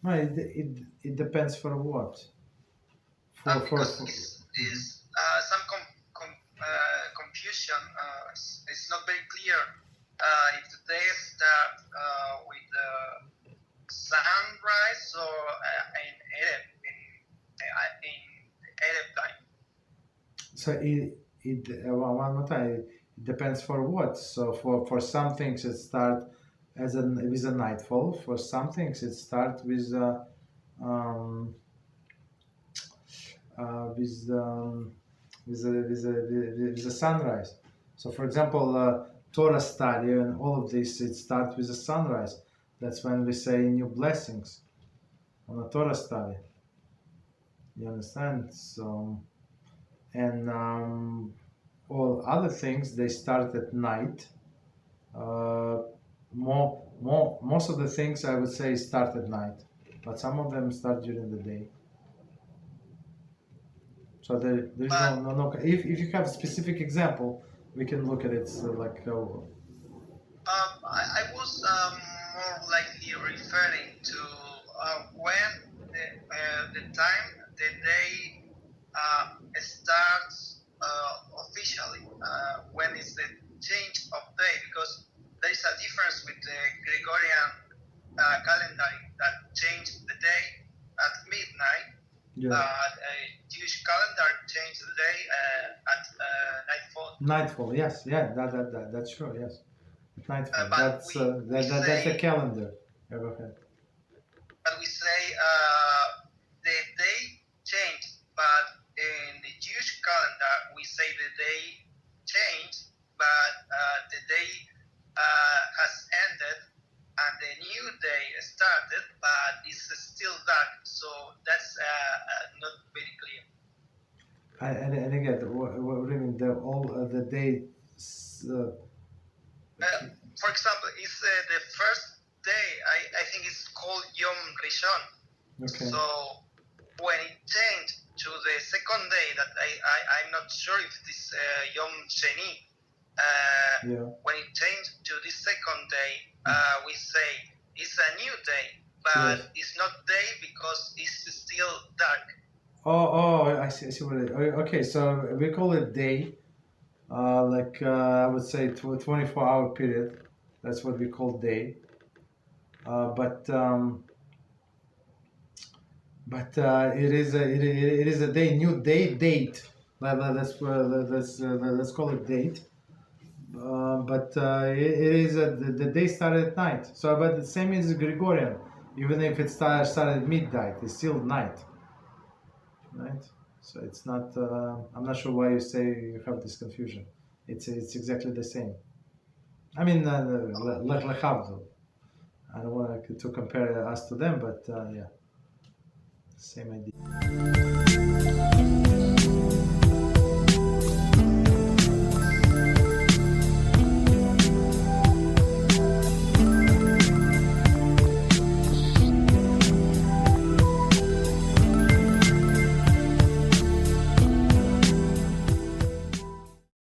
No, it depends for what. Because is some confusion. It's not very clear if the day start with the sunrise or in Arab time. So one more time. It depends for what. So for some things it start with a nightfall. For some things it start with um, with a sunrise. So for example, Torah study and all of this, it starts with a sunrise. That's when we say new blessings on a Torah study. You understand? So and all other things, they start at night. Most of the things I would say start at night, but some of them start during the day. So there's no. If you have a specific example, we can look at it like. I was more likely referring to when the time the day starts officially, when is the change of day, because there is a difference with the Gregorian calendar that changed the day at midnight. Jewish calendar changed the day at nightfall. Nightfall, yes, yeah, that's true, yes. Nightfall, that's a calendar. Yeah, go ahead. But we say the day changed, but in the Jewish calendar we say the day changed, but the day has ended and the new day started, but it's still dark. So that's not very clear. And again, what do you mean? The day. For example, it's the first day. I think it's called Yom Rishon. Okay. So when it changed to the second day, that I'm not sure if this Yom Sheni. When it changed to this second day, we say it's a new day, but it's not day because it's still dark. I see what it is. Okay, so we call it day, I would say 24-hour period. That's what we call day. But it is a day, new day, date. Let's call it date. But it is the day started at night. So, but the same is Gregorian. Even if it started at midnight, it's still night, right? So it's not. I'm not sure why you say you have this confusion. It's exactly the same. I mean, lechavdil. I don't want to compare us to them, but yeah, same idea.